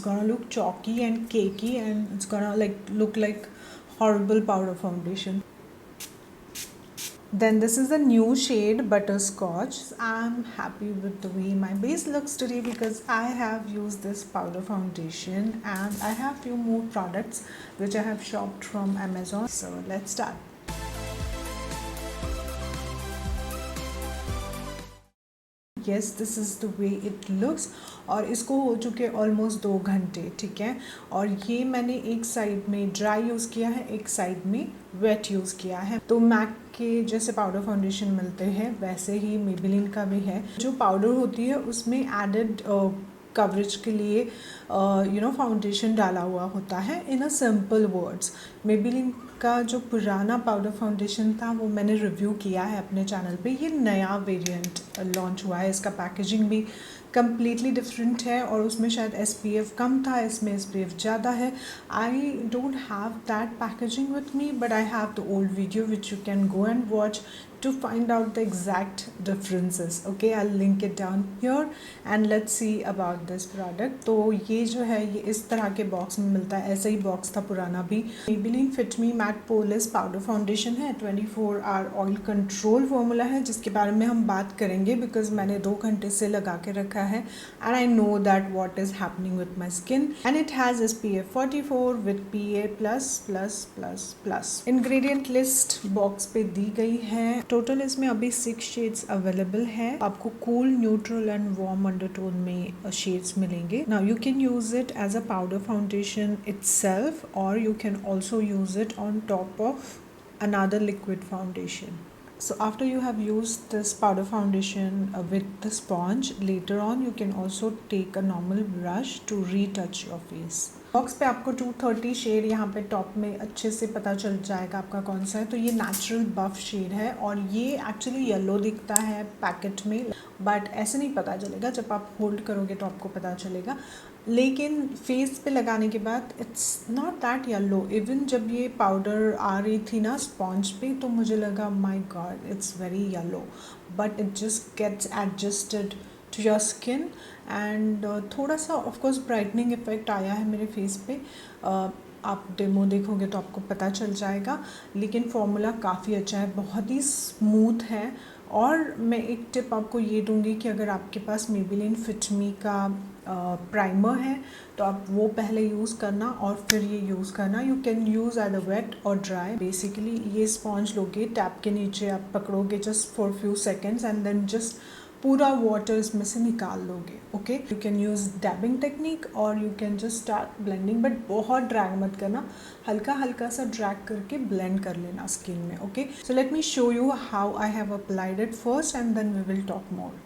gonna look chalky and cakey, and it's gonna like look like horrible powder foundation. Then this is the new shade Butterscotch. I'm happy with the way my base looks today because I have used this powder foundation, and I have few more products which I have shopped from Amazon. So let's start. Yes this is the way it looks. और इसको हो चुके almost 2 घंटे, ठीक है। और ये मैंने एक साइड में ड्राई यूज़ किया है, एक साइड में वेट यूज़ किया है। तो मैक के जैसे पाउडर फाउंडेशन मिलते हैं वैसे ही मेबेलिन का भी है। जो पाउडर होती है उसमें एडेड कवरेज के लिए फाउंडेशन डाला हुआ होता है। इन अ सिंपल वर्ड्स, मेबेलिन का जो पुराना पाउडर फाउंडेशन था वो मैंने रिव्यू किया है अपने चैनल पे। ये नया वेरिएंट लॉन्च हुआ है, इसका पैकेजिंग भी कम्प्लीटली डिफरेंट है और उसमें शायद SPF कम था, इसमें SPF ज़्यादा है। I don't have that packaging with me, but I have the old video which you can go and watch to find out the exact differences. Okay, I'll link it down here and let's see about this product. तो ये जो है ये इस तरह के box में मिलता है, ऐसा ही बॉक्स था पुराना भी। Maybelline Fit Me Matte Polish powder foundation है, 24 आवर ऑयल कंट्रोल फॉर्मूला है, जिसके बारे में हम बात करेंगे बिकॉज मैंने 2 घंटे से लगा के रखा है and I know that what is happening with my skin. And it has SPF 44 with PA++++। Ingredient list box पे दी गई है। टोटल इसमें अभी 6 शेड्स अवेलेबल है। आपको cool, neutral and warm undertone में शेड्स मिलेंगे। Now you can use it as a powder foundation itself और you can also use it on top of another liquid foundation. So after you have used this powder foundation with the sponge, later on you can also take a normal brush to retouch your face. Box पे आपको 230 shade यहाँ पे top में अच्छे से पता चल जाएगा आपका कौन सा है। तो ये नेचुरल बफ शेड है और ये एक्चुअली येलो दिखता है पैकेट में, बट ऐसे नहीं पता चलेगा, जब आप होल्ड करोगे तो आपको पता चलेगा। लेकिन फेस पे लगाने के बाद it's not that yellow. Even जब ये पाउडर आ रही थी ना स्पॉन्ज पे तो मुझे लगा my god it's very yellow, but it just gets adjusted to your skin and थोड़ा सा ऑफकोर्स ब्राइटनिंग इफेक्ट आया है मेरे फेस पे। आप डेमो देखोगे तो आपको पता चल जाएगा, लेकिन फॉर्मूला काफ़ी अच्छा है, बहुत ही स्मूथ है। और मैं एक टिप आपको ये दूंगी कि अगर आपके पास मेबेलिन फिट मी का प्राइमर है तो आप वो पहले यूज़ करना और फिर ये यूज़ करना। You can use it wet और ड्राई। बेसिकली ये स्पॉन्ज लोगे, टैप के नीचे आप पकड़ोगे just for few seconds and then just पूरा वाटर इसमें से निकाल लोगे। Okay, you can use dabbing technique और you can just start blending, but बहुत ड्रैग मत करना, हल्का हल्का सा ड्रैग करके ब्लेंड कर लेना स्किन में। Okay, so let me show you how I have applied it first and then we will talk more.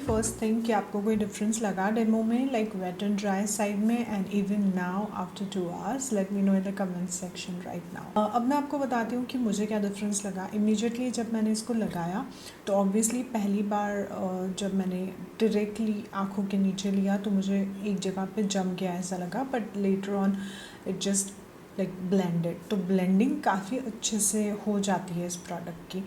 First thing कि आपको कोई डिफरेंस लगा डेमो में, like wet and dry side में and even now after 2 hours? Let me know in the comment section right now. अब मैं आपको बताती हूँ कि मुझे क्या डिफरेंस लगा। इमीडिएटली जब मैंने इसको लगाया तो ऑब्वियसली पहली बार जब मैंने डायरेक्टली आँखों के नीचे लिया तो मुझे एक जगह पे जम गया ऐसा लगा, but later on it just like blended. तो ब्लेंडिंग काफ़ी अच्छे से हो जाती है इस प्रोडक्ट की।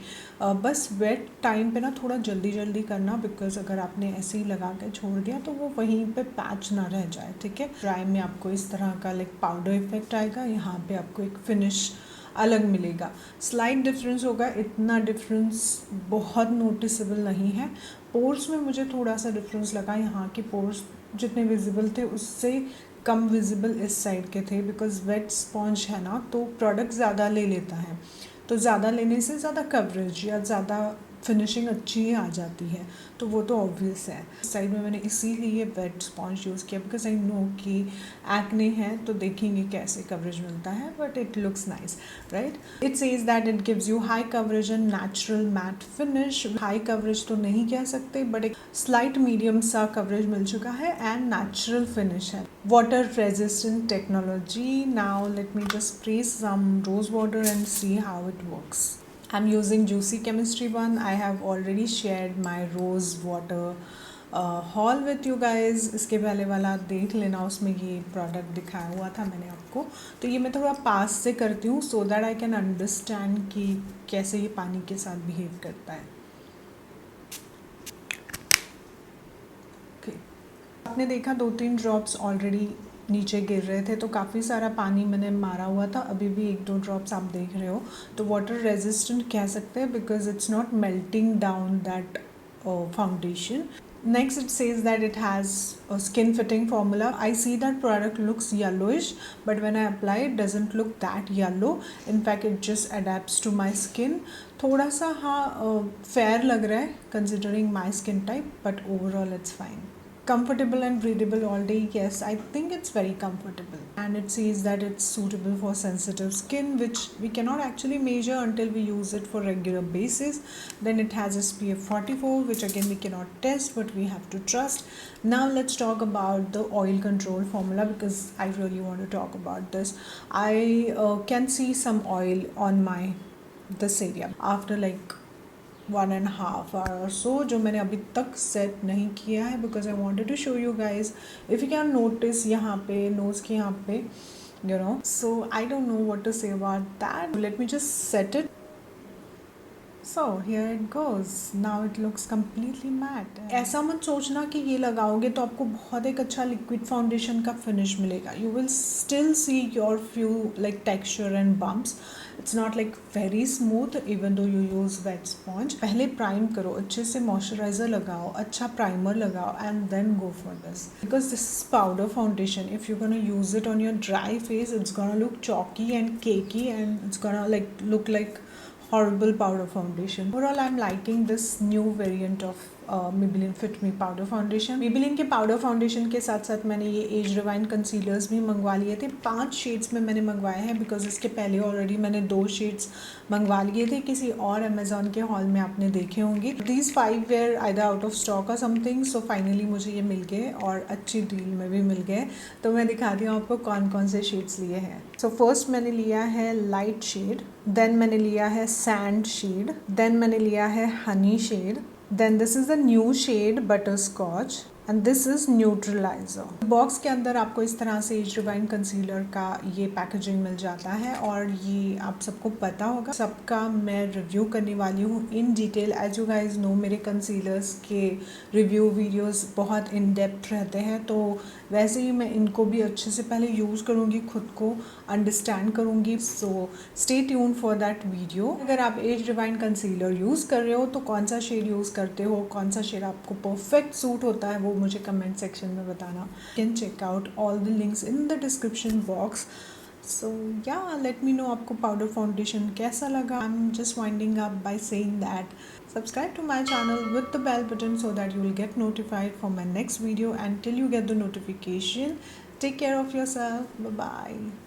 बस वेट टाइम पे ना थोड़ा जल्दी जल्दी करना, बिकॉज अगर आपने ऐसे ही लगा के छोड़ दिया तो वो वहीं पे पैच ना रह जाए, ठीक है। ड्राई में आपको इस तरह का लाइक पाउडर इफेक्ट आएगा, यहाँ पे आपको एक फिनिश अलग मिलेगा। स्लाइट डिफरेंस होगा, इतना डिफरेंस बहुत नोटिसेबल नहीं है। पोर्स में मुझे थोड़ा सा डिफरेंस लगा, यहाँ के पोर्स जितने विजिबल थे उससे कम विजिबल इस साइड के थे, बिकॉज वेट स्पॉन्ज है ना तो प्रोडक्ट ज़्यादा ले लेता है। तो ज़्यादा लेने से ज़्यादा कवरेज या ज़्यादा फिनिशिंग अच्छी ही आ जाती है, तो वो तो ऑब्वियस है। साइड में मैंने इसीलिए वेट स्पॉन्ज यूज़ किया बिकॉज आई नो कि एक्ने है तो देखेंगे कैसे कवरेज मिलता है, but it looks nice, right. It says that it gives you high coverage and natural matte finish. High coverage तो नहीं कह सकते, बट एक स्लाइट मीडियम सा कवरेज मिल चुका है एंड नेचुरल फिनिश है। Water resistant technology. Now let me just spray some rose water and see how it works. I'm using Juicy Chemistry one. I have already shared my rose water haul with you guys. इसके पहले वाला देख लेना, उसमें ये product दिखाया हुआ था मैंने आपको। तो ये मैं थोड़ा पास से करती हूँ so that I can understand कि कैसे ये पानी के साथ बिहेव करता है। okay. आपने देखा 2-3 ड्रॉप्स ऑलरेडी नीचे गिर रहे थे, तो काफ़ी सारा पानी मैंने मारा हुआ था, अभी भी 1-2 ड्रॉप्स आप देख रहे हो। तो वाटर रेजिस्टेंट कह सकते हैं because it's not melting down that foundation. Next it says that it has a skin fitting formula. I see that product looks yellowish, but when I apply it doesn't look that yellow. In fact it just adapts to my skin. थोड़ा सा हाँ fair लग रहा है considering my skin type, but overall it's fine. Comfortable and breathable all day, yes, I think it's very comfortable, and it says that it's suitable for sensitive skin, which we cannot actually measure until we use it for regular basis. Then it has SPF 44, which again we cannot test, but we have to trust. Now let's talk about the oil control formula because I really want to talk about this. I can see some oil on my this area after like 1.5 hour or so, जो मैंने अभी तक set नहीं किया है because I wanted to show you guys. If you can notice यहाँ पे nose के यहाँ पे, you know, so I don't know what to say about that. Let me just set it. So here it goes. Now it looks completely matte. ऐसा मत सोचना कि ये लगाओगे तो आपको बहुत एक अच्छा लिक्विड फाउंडेशन का फिनिश मिलेगा. You will still see your few like texture and bumps. It's not like very smooth even though you use wet sponge. पहले प्राइम करो, अच्छे से मॉइस्चराइजर लगाओ, अच्छा प्राइमर लगाओ and then go for this. Because this is powder foundation. If you're gonna use it on your dry face, it's gonna look chalky and cakey and it's gonna like look like horrible powder foundation. Overall, I'm liking this new variant of Maybelline Fit Me powder foundation. Maybelline के powder foundation के साथ साथ मैंने ये Age Rewind concealers भी मंगवा लिए थे. 5 शेड्स में मैंने मंगवाए हैं बिकॉज इसके पहले ऑलरेडी मैंने 2 शेड्स मंगवा लिए थे किसी और अमेजोन के हॉल में, आपने देखे होंगे. These 5 were either out of stock or something, so finally मुझे ये मिल गए और अच्छी डील में भी मिल गए. तो मैं दिखाती हूँ आपको कौन कौन से शेड्स लिए हैं. सो फर्स्ट मैंने लिया है लाइट शेड, देन मैंने लिया है सैंड शेड, देन मैंने लिया है honey shade, then this is the new shade butterscotch and this is neutralizer. Box के अंदर आपको इस तरह से एज रिवाइंड कंसीलर का ये पैकेजिंग मिल जाता है और ये आप सबको पता होगा, सबका मैं रिव्यू करने वाली हूँ in detail. As you guys know मेरे कंसीलर्स के रिव्यू वीडियोस बहुत इन डेप्थ रहते हैं, तो वैसे ही मैं इनको भी अच्छे से पहले यूज़ करूँगी, खुद को अंडरस्टैंड करूँगी. So stay tune for that video. अगर आप एज रिवाइंड कंसीलर यूज़ कर रहे हो तो कौन सा शेड यूज़ करते हो, कौन सा शेड आपको परफेक्ट सूट होता है, वो मुझे कमेंट सेक्शन में बताना. You can check out all the links in the description box. So yeah let me know आपको पाउडर फाउंडेशन कैसा लगा. I am just winding up by saying that subscribe to my channel with the bell button so that you will get notified for my next video. Until you get the notification, take care of yourself. Bye bye.